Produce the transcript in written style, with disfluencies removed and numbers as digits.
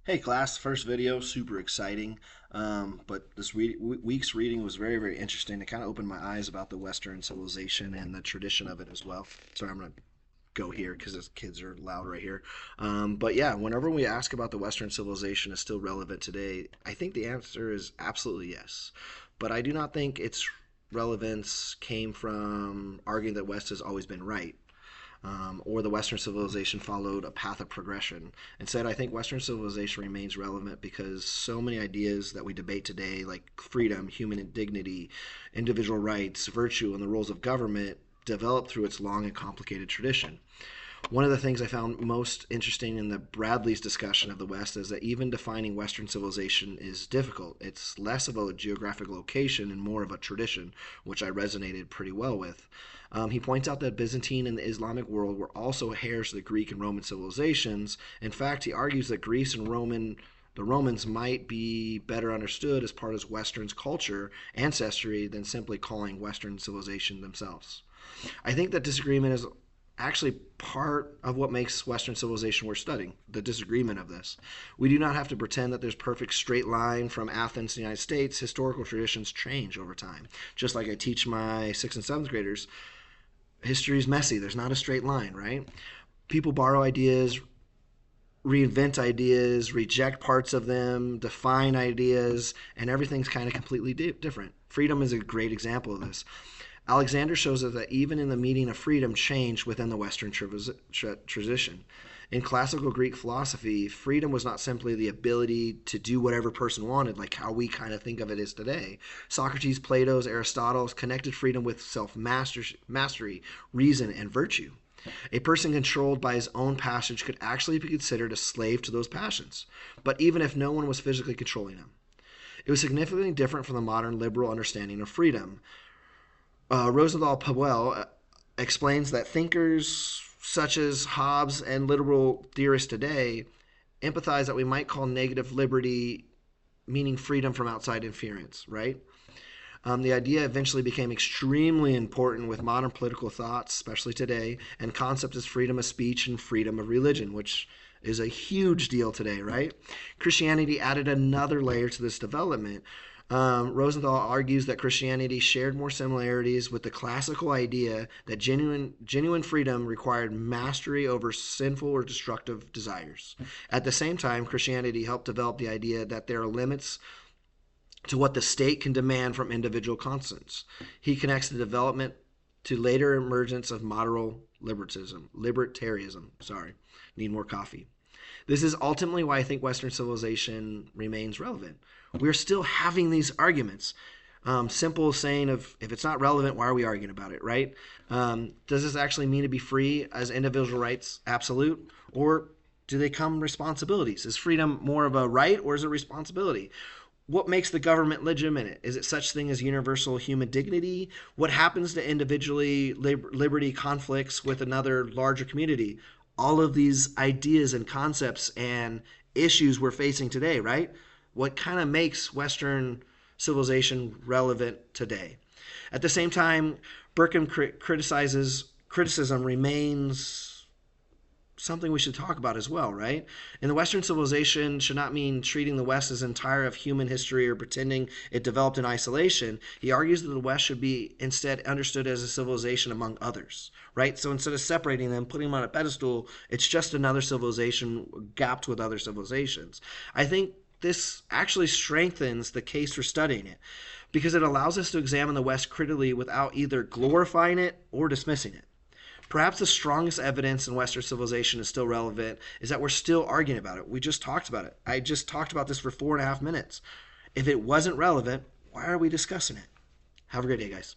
Hey class, first video, super exciting. But this week's reading was very, very interesting. It kind of opened my eyes about the Western civilization and the tradition of it as well. Sorry, I'm going to go here because the kids are loud right here. But yeah, whenever we ask about the Western civilization is still relevant today, I think the answer is absolutely yes. But I do not think its relevance came from arguing that West has always been right, or the Western civilization followed a path of progression. Instead, I think Western civilization remains relevant because so many ideas that we debate today, like freedom, human dignity, individual rights, virtue, and the roles of government, developed through its long and complicated tradition. One of the things I found most interesting in the Bradley's discussion of the West is that even defining Western civilization is difficult. It's less of a geographic location and more of a tradition, which I resonated pretty well with. He points out that Byzantine and the Islamic world were also heirs to the Greek and Roman civilizations. In fact, he argues that Greece and the Romans might be better understood as part of Western's culture ancestry than simply calling Western civilization themselves. I think that disagreement is actually part of what makes Western civilization worth studying, the disagreement of this. We do not have to pretend that there's perfect straight line from Athens to the United States. Historical traditions change over time. Just like I teach my 6th and 7th graders, history is messy. There's not a straight line, right? People borrow ideas, reinvent ideas, reject parts of them, define ideas, and everything's kind of completely different. Freedom is a great example of this. Alexander shows us that even in the meaning of freedom changed within the Western tradition. In classical Greek philosophy, freedom was not simply the ability to do whatever person wanted, like how we kind of think of it as today. Socrates, Plato, Aristotle connected freedom with self-mastery, reason, and virtue. A person controlled by his own passions could actually be considered a slave to those passions, but even if no one was physically controlling him. It was significantly different from the modern liberal understanding of freedom. Rosenthal Powell explains that thinkers such as Hobbes and liberal theorists today empathize that we might call negative liberty meaning freedom from outside interference, right? The idea eventually became extremely important with modern political thoughts, especially today, and concepts as freedom of speech and freedom of religion, which is a huge deal today, right? Christianity added another layer to this development. Rosenthal argues that Christianity shared more similarities with the classical idea that genuine freedom required mastery over sinful or destructive desires. At the same time, Christianity helped develop the idea that there are limits to what the state can demand from individual conscience. He connects the development to later emergence of moderate libertarianism. Sorry, need more coffee. This is ultimately why I think Western civilization remains relevant. We're still having these arguments. Simple saying of, if it's not relevant, why are we arguing about it, right? Does this actually mean to be free as individual rights absolute? Or do they come responsibilities? Is freedom more of a right or is it responsibility? What makes the government legitimate? Is it such thing as universal human dignity? What happens to individually liberty conflicts with another larger community? All of these ideas and concepts and issues we're facing today, right? What kind of makes Western civilization relevant today? At the same time, Burkham criticism remains something we should talk about as well, right? And the Western civilization should not mean treating the West as entire of human history or pretending it developed in isolation. He argues that the West should be instead understood as a civilization among others, right? So instead of separating them, putting them on a pedestal, it's just another civilization gapped with other civilizations. I think this actually strengthens the case for studying it because it allows us to examine the West critically without either glorifying it or dismissing it. Perhaps the strongest evidence in Western civilization is still relevant is that we're still arguing about it. We just talked about it. I just talked about this for 4.5 minutes. If it wasn't relevant, why are we discussing it? Have a great day, guys.